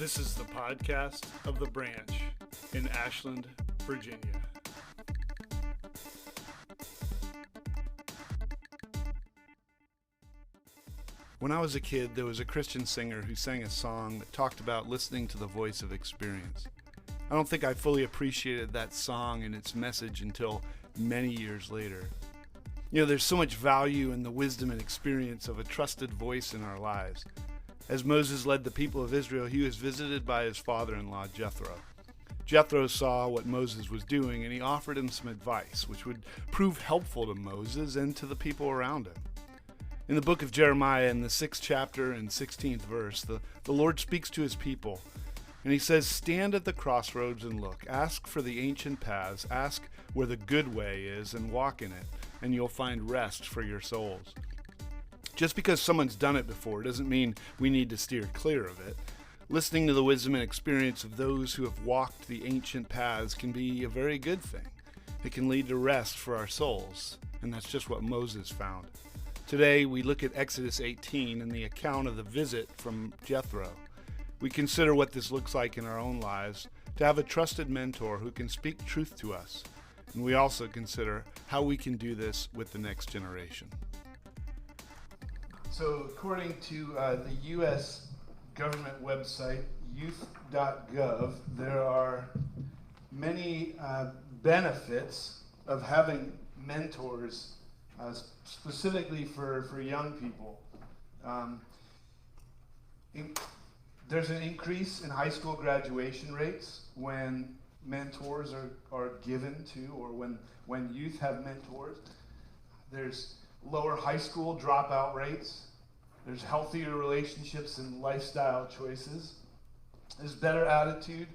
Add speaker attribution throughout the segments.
Speaker 1: This is the podcast of The Branch in Ashland, Virginia. When I was a kid, there was a Christian singer who sang a song that talked about listening to the voice of experience. I don't think I fully appreciated that song and its message until many years later. You know, there's so much value in the wisdom and experience of a trusted voice in our lives. As Moses led the people of Israel, he was visited by his father-in-law, Jethro. Jethro saw what Moses was doing, and he offered him some advice, which would prove helpful to Moses and to the people around him. In the book of Jeremiah, in the 6th chapter and 16th verse, the Lord speaks to his people, and he says, "Stand at the crossroads and look. Ask for the ancient paths. Ask where the good way is and walk in it, and you'll find rest for your souls." Just because someone's done it before doesn't mean we need to steer clear of it. Listening to the wisdom and experience of those who have walked the ancient paths can be a very good thing. It can lead to rest for our souls, and that's just what Moses found. Today, we look at Exodus 18 and the account of the visit from Jethro. We consider what this looks like in our own lives, to have a trusted mentor who can speak truth to us. And we also consider how we can do this with the next generation. So according to the U.S. government website, youth.gov, there are many benefits of having mentors, specifically for young people. There's an increase in high school graduation rates when mentors are given to, or when youth have mentors. There's lower high school dropout rates. There's healthier relationships and lifestyle choices. There's better attitude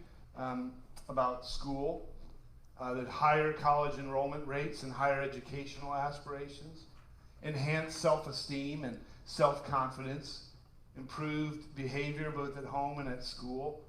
Speaker 1: about school. There's higher college enrollment rates and higher educational aspirations. Enhanced self-esteem and self-confidence. Improved behavior both at home and at school.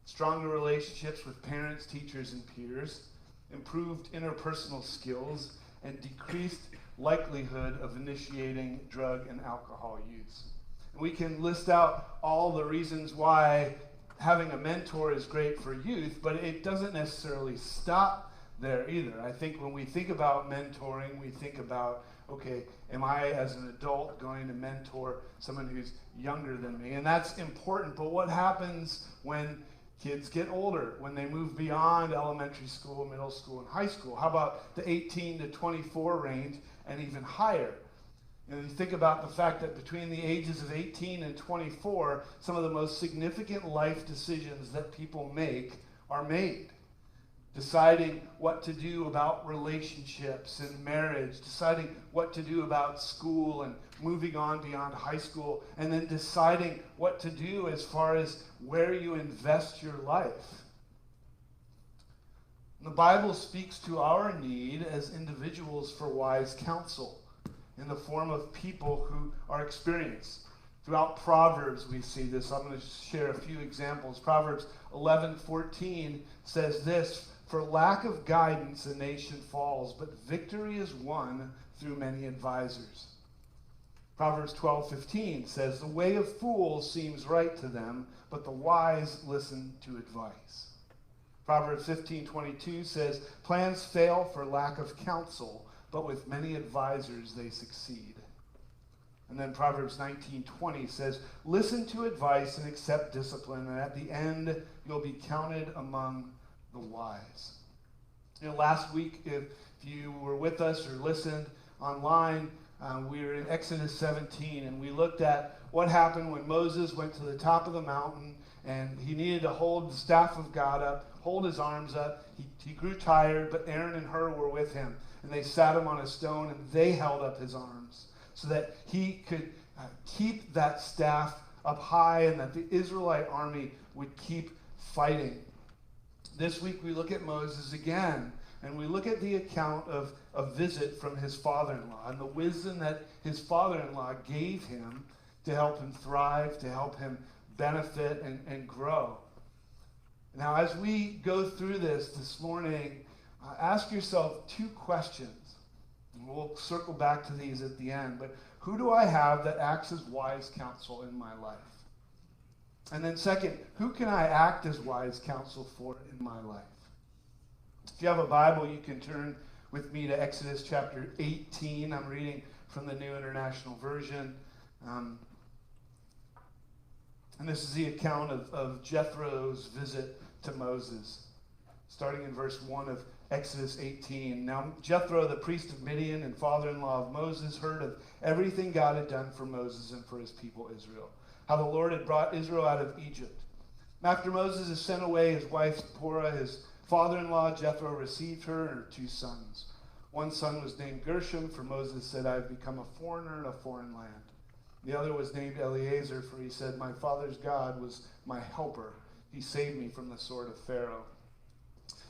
Speaker 1: Stronger relationships with parents, teachers, and peers. Improved interpersonal skills and decreased likelihood of initiating drug and alcohol use. We can list out all the reasons why having a mentor is great for youth, but it doesn't necessarily stop there either. I think when we think about mentoring, we think about, okay, am I as an adult going to mentor someone who's younger than me? And that's important, but what happens when kids get older, when they move beyond elementary school, middle school, and high school? How about the 18 to 24 range and even higher? You think about the fact that between the ages of 18 and 24, some of the most significant life decisions that people make are made. Deciding what to do about relationships and marriage, deciding what to do about school and moving on beyond high school, and then deciding what to do as far as where you invest your life. The Bible speaks to our need as individuals for wise counsel in the form of people who are experienced. Throughout Proverbs, we see this. I'm going to share a few examples. Proverbs 11:14 says this, "For lack of guidance, a nation falls, but victory is won through many advisors." Proverbs 12:15 says, "The way of fools seems right to them, but the wise listen to advice." Proverbs 15:22 says, "Plans fail for lack of counsel, but with many advisors they succeed." And then Proverbs 19:20 says, "Listen to advice and accept discipline, and at the end you'll be counted among the wise." You know, last week, if you were with us or listened online, we were in Exodus 17, and we looked at what happened when Moses went to the top of the mountain, and he needed to hold the staff of God up, hold his arms up. He grew tired, but Aaron and Hur were with him, and they sat him on a stone, and they held up his arms so that he could keep that staff up high and that the Israelite army would keep fighting. This week we look at Moses again, and we look at the account of a visit from his father-in-law and the wisdom that his father-in-law gave him to help him thrive, to help him benefit and grow. Now, as we go through this morning, ask yourself two questions. And we'll circle back to these at the end, but who do I have that acts as wise counsel in my life? And then second, who can I act as wise counsel for in my life? If you have a Bible, you can turn with me to Exodus chapter 18. I'm reading from the New International Version. And this is the account of Jethro's visit to Moses, starting in verse 1 of Exodus 18. Now Jethro, the priest of Midian and father-in-law of Moses, heard of everything God had done for Moses and for his people Israel, how the Lord had brought Israel out of Egypt. After Moses had sent away his wife Zipporah, his father-in-law Jethro received her and her 2 sons. One son was named Gershom, for Moses said, I have become a foreigner in a foreign land. The other was named Eleazar, for he said, my father's God was my helper. He saved me from the sword of Pharaoh.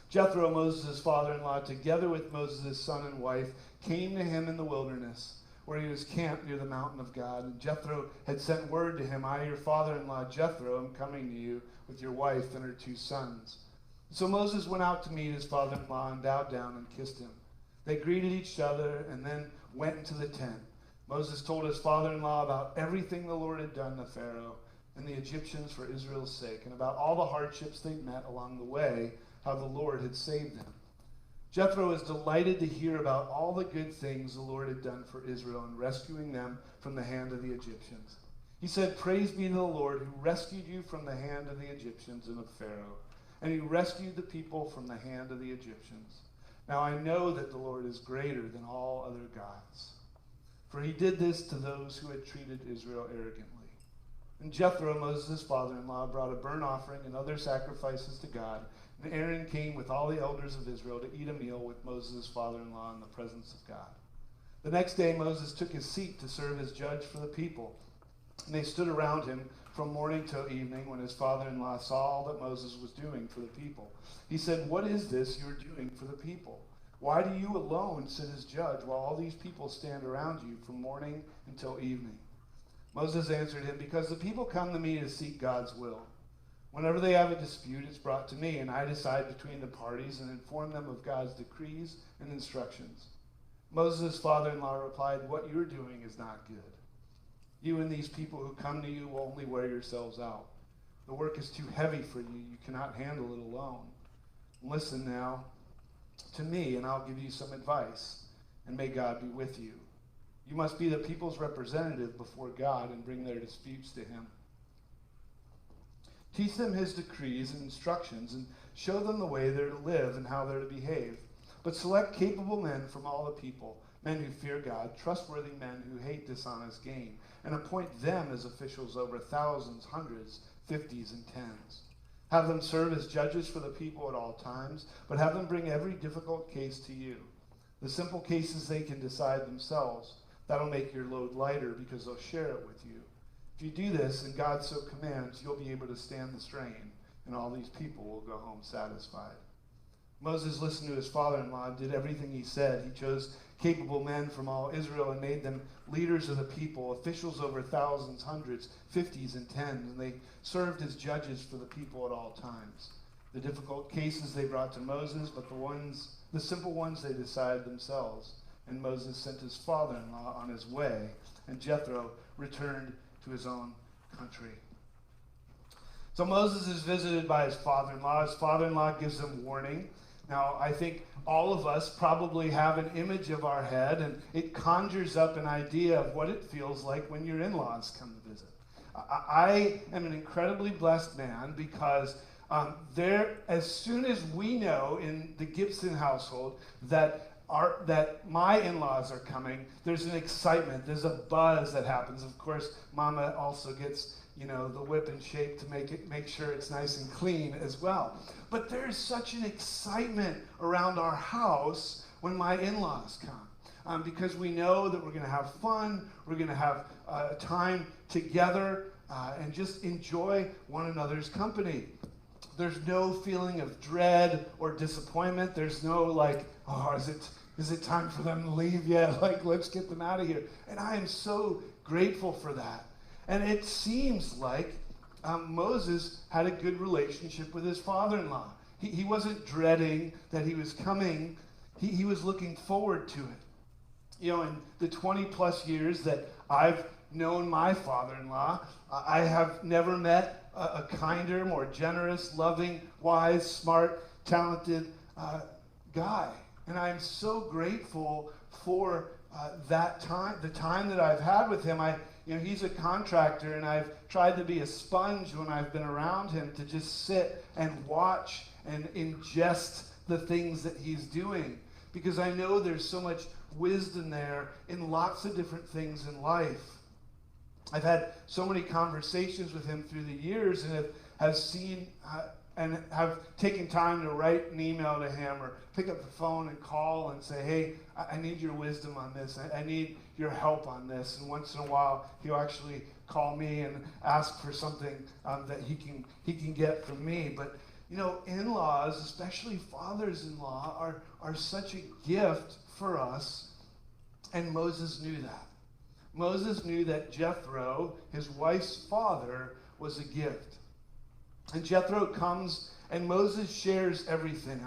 Speaker 1: Jethro, Moses' father-in-law, together with Moses' son and wife, came to him in the wilderness, where he was camped near the mountain of God. And Jethro had sent word to him, I, your father-in-law, Jethro, am coming to you with your wife and her 2 sons. So Moses went out to meet his father-in-law and bowed down and kissed him. They greeted each other and then went into the tent. Moses told his father-in-law about everything the Lord had done to Pharaoh and the Egyptians for Israel's sake, and about all the hardships they'd met along the way, how the Lord had saved them. Jethro was delighted to hear about all the good things the Lord had done for Israel in rescuing them from the hand of the Egyptians. He said, praise be to the Lord who rescued you from the hand of the Egyptians and of Pharaoh, and he rescued the people from the hand of the Egyptians. Now I know that the Lord is greater than all other gods, for he did this to those who had treated Israel arrogantly. And Jethro, Moses' father-in-law, brought a burnt offering and other sacrifices to God. And Aaron came with all the elders of Israel to eat a meal with Moses' father-in-law in the presence of God. The next day Moses took his seat to serve as judge for the people. And they stood around him from morning till evening when his father-in-law saw all that Moses was doing for the people. He said, what is this you are doing for the people? Why do you alone sit as judge while all these people stand around you from morning until evening? Moses answered him, because the people come to me to seek God's will. Whenever they have a dispute, it's brought to me, and I decide between the parties and inform them of God's decrees and instructions. Moses' father-in-law replied, what you're doing is not good. You and these people who come to you will only wear yourselves out. The work is too heavy for you. You cannot handle it alone. Listen now to me, and I'll give you some advice, and may God be with you. You must be the people's representative before God and bring their disputes to him. Teach them his decrees and instructions, and show them the way they're to live and how they're to behave. But select capable men from all the people, men who fear God, trustworthy men who hate dishonest gain, and appoint them as officials over thousands, hundreds, 50s, and 10s. Have them serve as judges for the people at all times, but have them bring every difficult case to you. The simple cases they can decide themselves. That'll make your load lighter because they'll share it with you. If you do this, and God so commands, you'll be able to stand the strain, and all these people will go home satisfied. Moses listened to his father-in-law and did everything he said. He chose capable men from all Israel and made them leaders of the people, officials over thousands, hundreds, 50s, and 10s, and they served as judges for the people at all times. The difficult cases they brought to Moses, but the simple ones they decided themselves. And Moses sent his father-in-law on his way, and Jethro returned to his own country. So Moses is visited by his father-in-law. His father-in-law gives him warning. Now, I think all of us probably have an image of our head, and it conjures up an idea of what it feels like when your in-laws come to visit. I am an incredibly blessed man because as soon as we know in the Gibson household that my in-laws are coming, there's an excitement, there's a buzz that happens. Of course, Mama also gets, the whip in shape to make sure it's nice and clean as well. But there's such an excitement around our house when my in-laws come, because we know that we're going to have fun, we're going to have time together, and just enjoy one another's company. There's no feeling of dread or disappointment. There's no is it time for them to leave yet? Let's get them out of here. And I am so grateful for that. And it seems like Moses had a good relationship with his father-in-law. He wasn't dreading that he was coming. He was looking forward to it. In the 20 plus years that I've known my father-in-law. I have never met a kinder, more generous, loving, wise, smart, talented guy. And I'm so grateful for that time, the time that I've had with him. He's a contractor, and I've tried to be a sponge when I've been around him to just sit and watch and ingest the things that he's doing, because I know there's so much wisdom there in lots of different things in life. I've had so many conversations with him through the years, and have seen and have taken time to write an email to him or pick up the phone and call and say, hey, I need your wisdom on this. I need your help on this. And once in a while, he'll actually call me and ask for something that he can get from me. But in-laws, especially fathers-in-law, are such a gift for us, and Moses knew that. Moses knew that Jethro, his wife's father, was a gift. And Jethro comes, and Moses shares everything.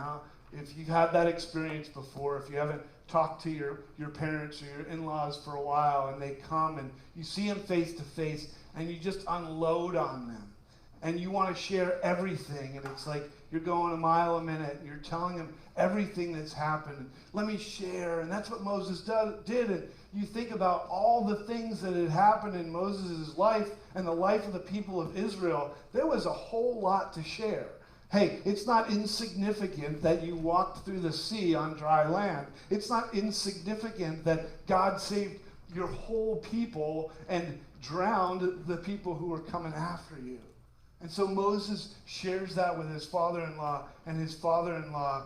Speaker 1: If you've had that experience before, if you haven't talked to your parents or your in-laws for a while, and they come and you see them face to face, and you just unload on them, and you want to share everything, and it's like you're going a mile a minute, and you're telling them everything that's happened. Let me share, and that's what Moses did. And you think about all the things that had happened in Moses' life and the life of the people of Israel. There was a whole lot to share. Hey, it's not insignificant that you walked through the sea on dry land. It's not insignificant that God saved your whole people and drowned the people who were coming after you. And so Moses shares that with his father-in-law, and his father-in-law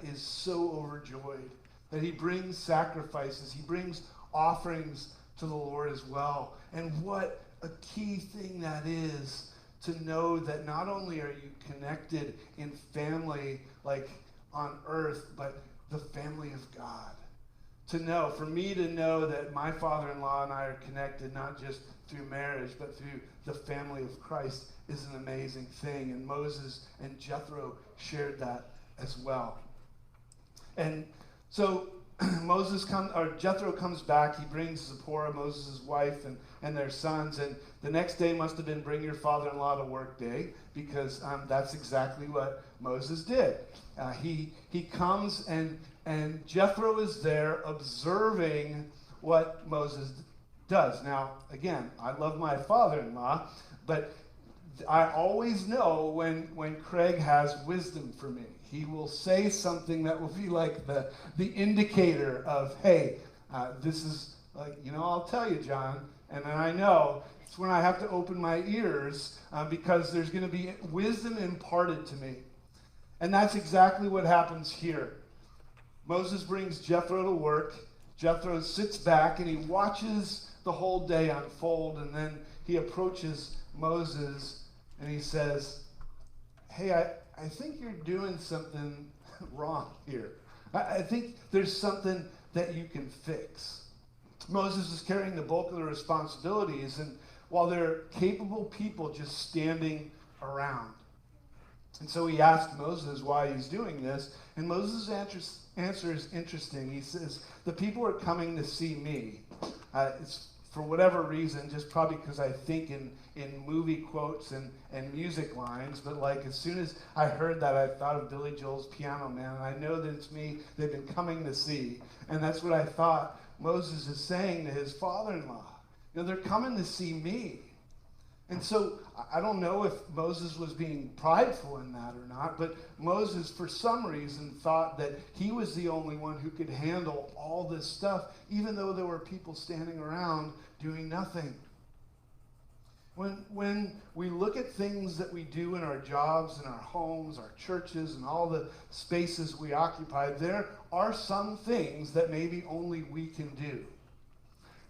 Speaker 1: is so overjoyed that he brings sacrifices, he brings offerings to the Lord as well. And what a key thing that is, to know that not only are you connected in family, like on earth, but the family of God. For me to know that my father-in-law and I are connected not just through marriage, but through the family of Christ, is an amazing thing. And Moses and Jethro shared that as well. And so Jethro comes back. He brings Zipporah, Moses' wife, and their sons. And the next day must have been bring your father-in-law to work day, because that's exactly what Moses did. He comes, and Jethro is there observing what Moses does. Now, again, I love my father-in-law, but I always know when Craig has wisdom for me. He will say something that will be like the indicator of, hey, this is like, I'll tell you, John. And then I know it's when I have to open my ears because there's going to be wisdom imparted to me. And that's exactly what happens here. Moses brings Jethro to work. Jethro sits back and he watches the whole day unfold, and then he approaches Moses and he says, hey, I think you're doing something wrong here. I think there's something that you can fix. Moses is carrying the bulk of the responsibilities, and while they're capable people just standing around. And so he asked Moses why he's doing this, and Moses' answer is interesting. He says, the people are coming to see me. It's for whatever reason, just probably because I think in movie quotes and music lines, but like as soon as I heard that, I thought of Billy Joel's Piano Man, and I know that it's me they've been coming to see. And that's what I thought Moses is saying to his father-in-law. They're coming to see me. And so I don't know if Moses was being prideful in that or not, but Moses, for some reason, thought that he was the only one who could handle all this stuff, even though there were people standing around doing nothing. When we look at things that we do in our jobs, in our homes, our churches, and all the spaces we occupy, there are some things that maybe only we can do.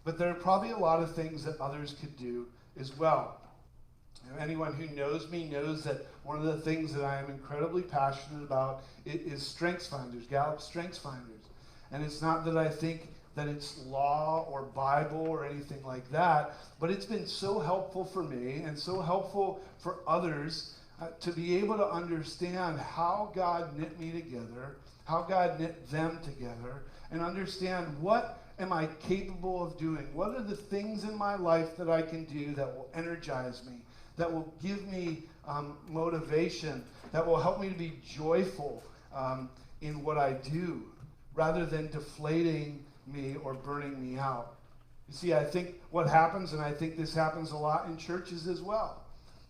Speaker 1: But there are probably a lot of things that others could do as well. Anyone who knows me knows that one of the things that I am incredibly passionate about is Strengths Finders, Gallup Strengths Finders. And it's not that I think that it's law or Bible or anything like that, but it's been so helpful for me and so helpful for others to be able to understand how God knit me together, how God knit them together, and understand what am I capable of doing? What are the things in my life that I can do that will energize me, that will give me motivation, that will help me to be joyful in what I do, rather than deflating me or burning me out? You see, I think what happens, and I think this happens a lot in churches as well,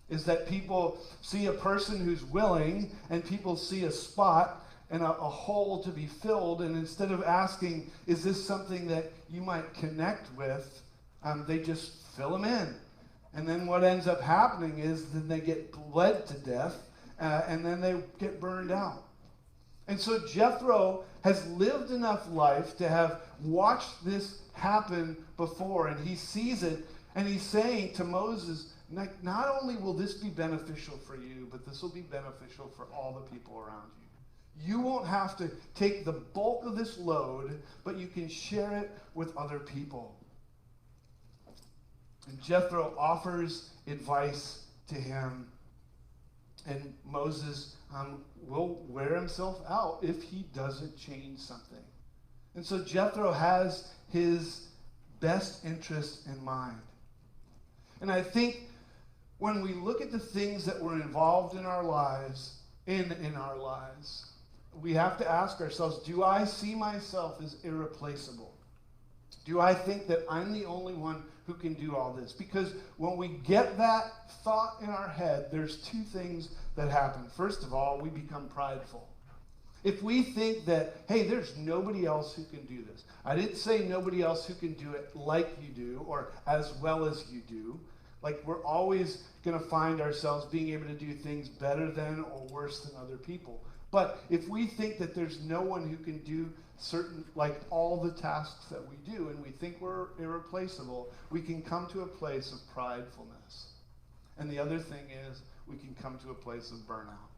Speaker 1: is that people see a person who's willing, and people see a spot and a hole to be filled, and instead of asking, is this something that you might connect with, they just fill them in. And then what ends up happening is then they get bled to death, and then they get burned out. And so Jethro has lived enough life to have watched this happen before, and he sees it, and he's saying to Moses, not only will this be beneficial for you, but this will be beneficial for all the people around you. You won't have to take the bulk of this load, but you can share it with other people. And Jethro offers advice to him, and Moses will wear himself out if he doesn't change something. And so Jethro has his best interest in mind. And I think when we look at the things that were involved in our lives, in our lives, we have to ask ourselves, do I see myself as irreplaceable? Do I think that I'm the only one who can do all this? Because when we get that thought in our head, there's two things that happen. First of all, we become prideful. If we think that, hey, there's nobody else who can do this. I didn't say nobody else who can do it like you do or as well as you do. Like, we're always going to find ourselves being able to do things better than or worse than other people. But if we think that there's no one who can do all the tasks that we do, and we think we're irreplaceable, we can come to a place of pridefulness. And the other thing is, we can come to a place of burnout.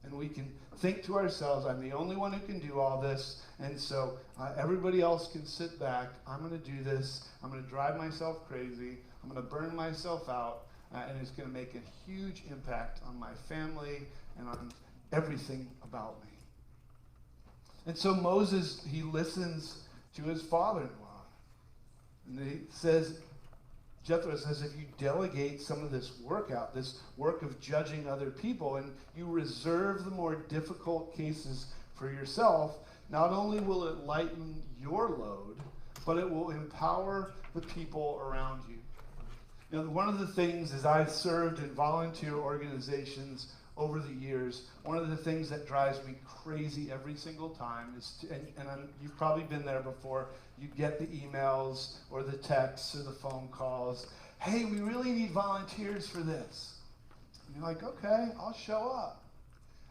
Speaker 1: And we can think to ourselves, I'm the only one who can do all this, and so everybody else can sit back. I'm going to do this. I'm going to drive myself crazy. I'm going to burn myself out, and it's going to make a huge impact on my family and on everything about me. And so Moses, he listens to his father-in-law. And he says, Jethro says, if you delegate some of this work out, this work of judging other people, and you reserve the more difficult cases for yourself, not only will it lighten your load, but it will empower the people around you. You know, one of the things as I've served in volunteer organizations over the years, one of the things that drives me crazy every single time is, you've probably been there before, you get the emails or the texts or the phone calls, hey, we really need volunteers for this. And you're like, okay, I'll show up.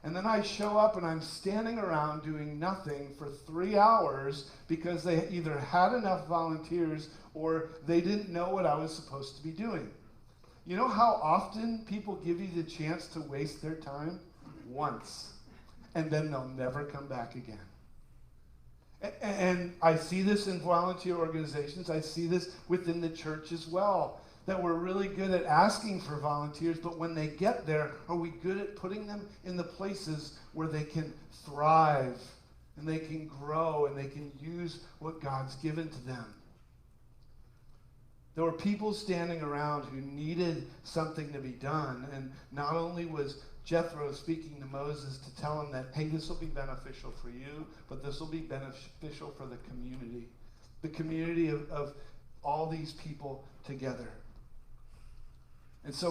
Speaker 1: And then I show up and I'm standing around doing nothing for 3 hours because they either had enough volunteers or they didn't know what I was supposed to be doing. You know how often people give you the chance to waste their time? Once. And then they'll never come back again. And I see this in volunteer organizations. I see this within the church as well. That we're really good at asking for volunteers, but when they get there, are we good at putting them in the places where they can thrive and they can grow and they can use what God's given to them? There were people standing around who needed something to be done, and not only was Jethro speaking to Moses to tell him that, hey, this will be beneficial for you, but this will be beneficial for the community of all these people together. And so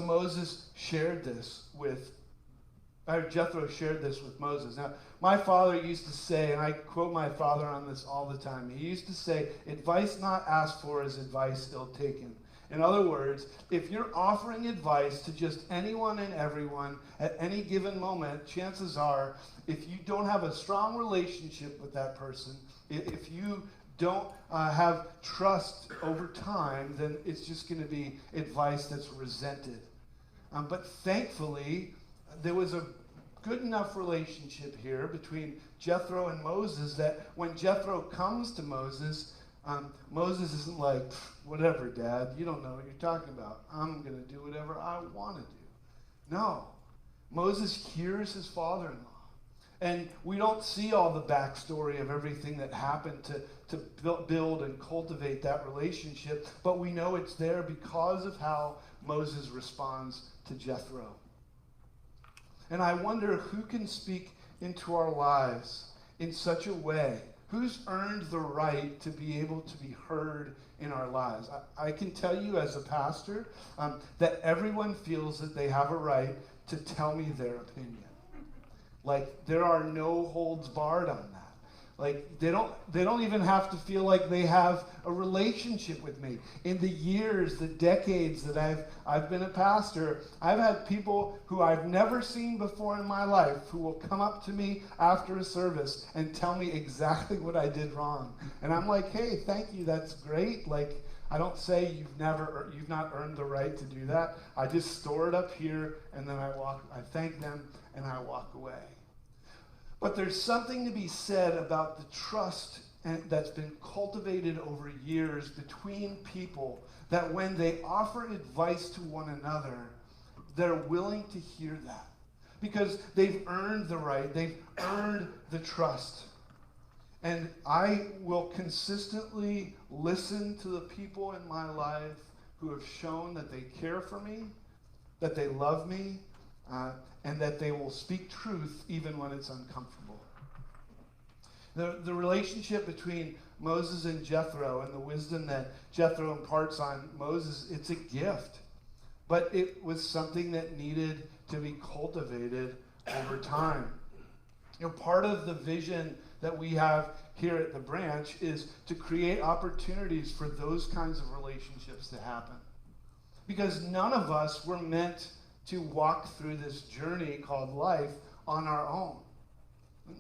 Speaker 1: Jethro shared this with Moses. Now, my father used to say, and I quote my father on this all the time, he used to say, advice not asked for is advice ill taken. In other words, if you're offering advice to just anyone and everyone at any given moment, chances are, if you don't have a strong relationship with that person, if you don't have trust over time, then it's just going to be advice that's resented. But thankfully, there was a good enough relationship here between Jethro and Moses that when Jethro comes to Moses, Moses isn't like, whatever, Dad, you don't know what you're talking about. I'm going to do whatever I want to do. No. Moses hears his father-in-law. And we don't see all the backstory of everything that happened to build and cultivate that relationship, but we know it's there because of how Moses responds to Jethro. And I wonder who can speak into our lives in such a way. Who's earned the right to be able to be heard in our lives? I can tell you as a pastor that everyone feels that they have a right to tell me their opinion. Like, there are no holds barred on that. Like, they don't even have to feel like they have a relationship with me. In the years, the decades that I've been a pastor, I've had people who I've never seen before in my life who will come up to me after a service and tell me exactly what I did wrong. And I'm like, hey, thank you, that's great. Like, I don't say you've not earned the right to do that. I just store it up here, and then I thank them, and I walk away. But there's something to be said about the trust that's been cultivated over years between people, that when they offer advice to one another, they're willing to hear that. Because they've earned the right, they've earned the trust. And I will consistently listen to the people in my life who have shown that they care for me, that they love me, and that they will speak truth even when it's uncomfortable. The relationship between Moses and Jethro and the wisdom that Jethro imparts on Moses, it's a gift. But it was something that needed to be cultivated over time. You know, part of the vision that we have here at the branch is to create opportunities for those kinds of relationships to happen. Because none of us were meant to walk through this journey called life on our own.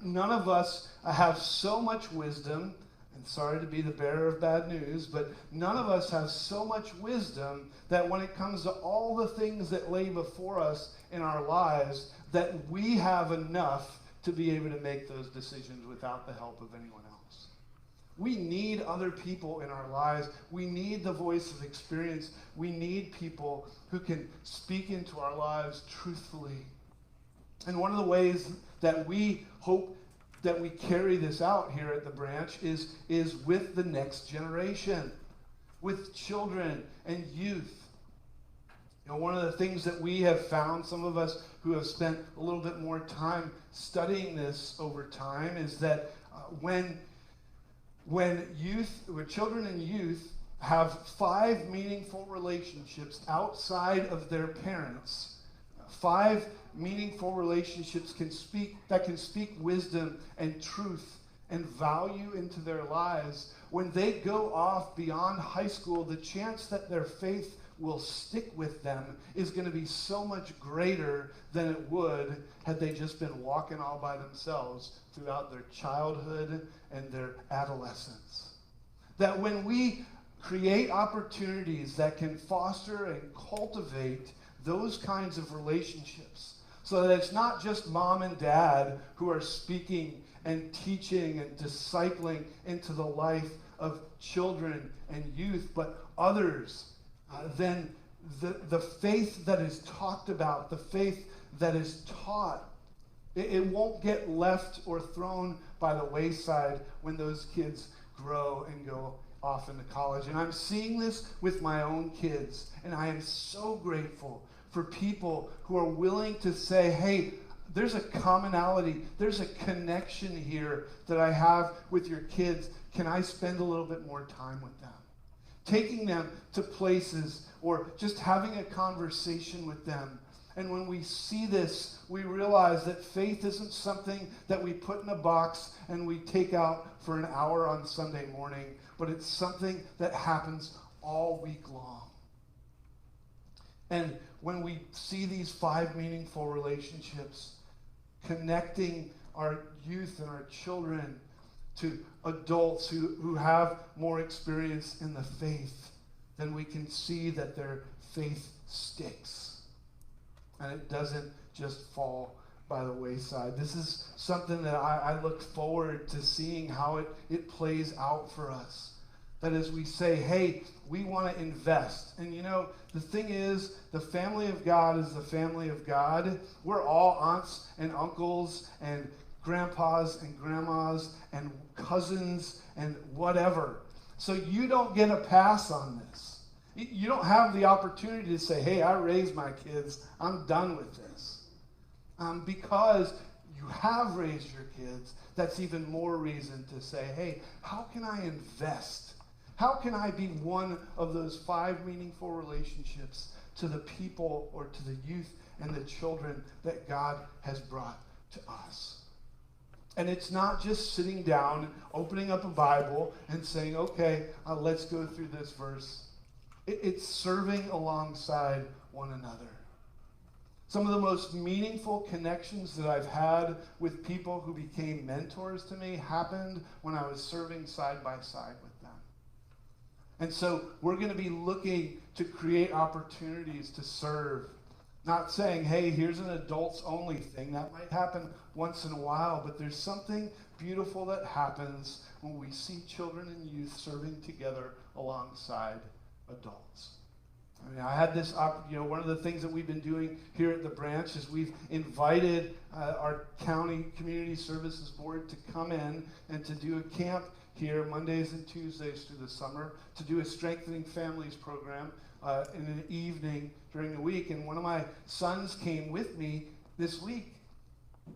Speaker 1: None of us have so much wisdom, and sorry to be the bearer of bad news, but none of us have so much wisdom that when it comes to all the things that lay before us in our lives, that we have enough to be able to make those decisions without the help of anyone else. We need other people in our lives. We need the voice of experience. We need people who can speak into our lives truthfully. And one of the ways that we hope that we carry this out here at the branch is with the next generation, with children and youth. You know, one of the things that we have found, some of us who have spent a little bit more time studying this over time, is that when children and youth have 5 meaningful relationships outside of their parents, 5 meaningful relationships that can speak wisdom and truth and value into their lives, when they go off beyond high school, the chance that their faith will stick with them is going to be so much greater than it would had they just been walking all by themselves throughout their childhood and their adolescence. That when we create opportunities that can foster and cultivate those kinds of relationships, so that it's not just mom and dad who are speaking and teaching and discipling into the life of children and youth, but others, then the faith that is talked about, the faith that is taught, it won't get left or thrown by the wayside when those kids grow and go off into college. And I'm seeing this with my own kids, and I am so grateful for people who are willing to say, hey, there's a commonality, there's a connection here that I have with your kids. Can I spend a little bit more time with them? Taking them to places or just having a conversation with them. And when we see this, we realize that faith isn't something that we put in a box and we take out for an hour on Sunday morning, but it's something that happens all week long. And when we see these 5 meaningful relationships, connecting our youth and our children to adults who have more experience in the faith, then we can see that their faith sticks. And it doesn't just fall by the wayside. This is something that I look forward to seeing how it plays out for us. That as we say, hey, we want to invest. And you know, the thing is, the family of God is the family of God. We're all aunts and uncles and grandpas and grandmas and cousins and whatever. So you don't get a pass on this. You don't have the opportunity to say, hey, I raised my kids, I'm done with this. Because you have raised your kids, that's even more reason to say, hey, how can I invest? How can I be one of those 5 meaningful relationships to the people or to the youth and the children that God has brought to us? And it's not just sitting down, opening up a Bible and saying, okay, let's go through this verse. It's serving alongside one another. Some of the most meaningful connections that I've had with people who became mentors to me happened when I was serving side by side with them. And so we're going to be looking to create opportunities to serve. Not saying, hey, here's an adults only thing. That might happen once in a while, but there's something beautiful that happens when we see children and youth serving together alongside adults. I mean, I had this, one of the things that we've been doing here at the branch is we've invited our county community services board to come in and to do a camp here Mondays and Tuesdays through the summer, to do a strengthening families program in an evening during the week. And one of my sons came with me this week. And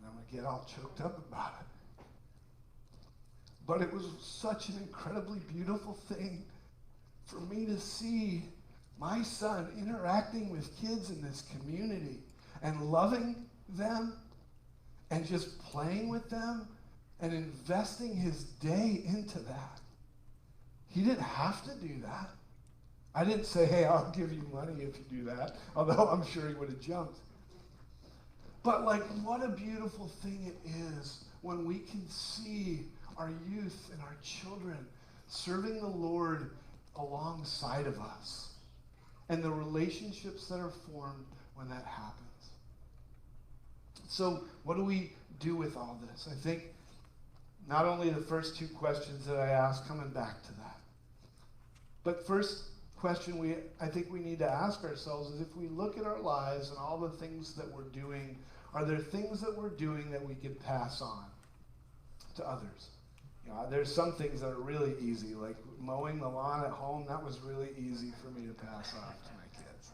Speaker 1: I'm going to get all choked up about it. But it was such an incredibly beautiful thing for me to see my son interacting with kids in this community and loving them and just playing with them and investing his day into that. He didn't have to do that. I didn't say, hey, I'll give you money if you do that, although I'm sure he would have jumped. But what a beautiful thing it is when we can see our youth and our children serving the Lord alongside of us, and the relationships that are formed when that happens. So what do we do with all this? I think not only the first 2 questions that I asked, coming back to that, but first question I think we need to ask ourselves is, if we look at our lives and all the things that we're doing, are there things that we're doing that we could pass on to others? There's some things that are really easy, like mowing the lawn at home. That was really easy for me to pass off to my kids.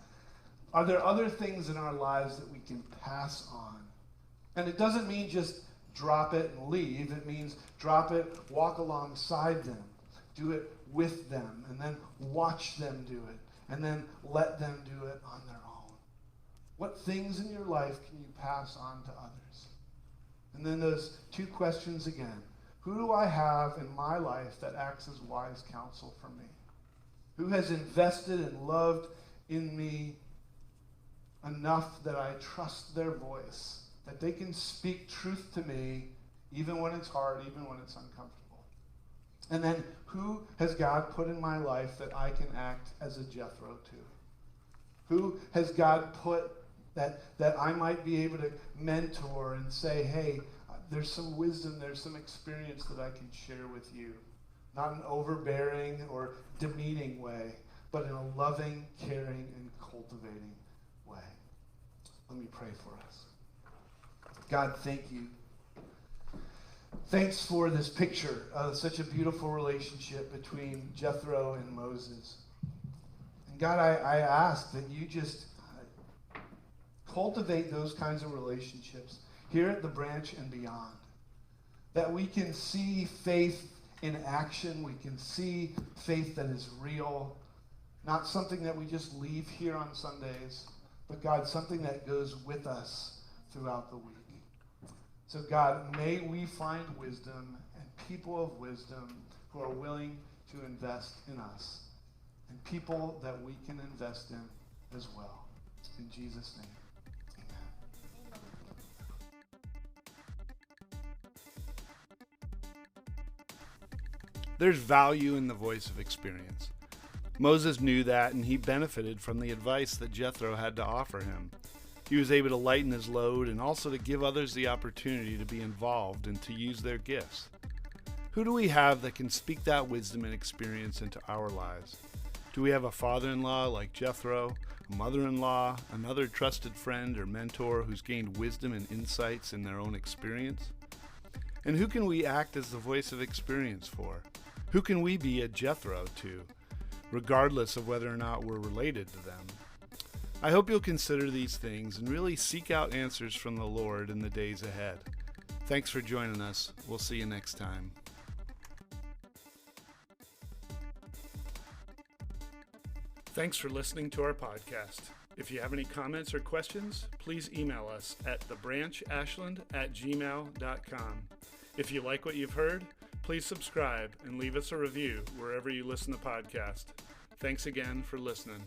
Speaker 1: Are there other things in our lives that we can pass on? And it doesn't mean just drop it and leave. It means drop it, walk alongside them, do it with them, and then watch them do it, and then let them do it on their own. What things in your life can you pass on to others? And then those 2 questions again. Who do I have in my life that acts as wise counsel for me? Who has invested and loved in me enough that I trust their voice, that they can speak truth to me even when it's hard, even when it's uncomfortable? And then who has God put in my life that I can act as a Jethro to? Who has God put that I might be able to mentor and say, hey, there's some wisdom, there's some experience that I can share with you. Not in an overbearing or demeaning way, but in a loving, caring, and cultivating way. Let me pray for us. God, thank you. Thanks for this picture of such a beautiful relationship between Jethro and Moses. And God, I ask that you just cultivate those kinds of relationships here at the branch and beyond. That we can see faith in action. We can see faith that is real. Not something that we just leave here on Sundays, but God, something that goes with us throughout the week. So God, may we find wisdom and people of wisdom who are willing to invest in us, and people that we can invest in as well. In Jesus' name.
Speaker 2: There's value in the voice of experience. Moses knew that, and he benefited from the advice that Jethro had to offer him. He was able to lighten his load and also to give others the opportunity to be involved and to use their gifts. Who do we have that can speak that wisdom and experience into our lives? Do we have a father-in-law like Jethro, a mother-in-law, another trusted friend or mentor who's gained wisdom and insights in their own experience? And who can we act as the voice of experience for? Who can we be a Jethro to, regardless of whether or not we're related to them? I hope you'll consider these things and really seek out answers from the Lord in the days ahead. Thanks for joining us. We'll see you next time. Thanks for listening to our podcast. If you have any comments or questions, please email us at thebranchashland@gmail.com. If you like what you've heard, please subscribe and leave us a review wherever you listen to podcasts. Thanks again for listening.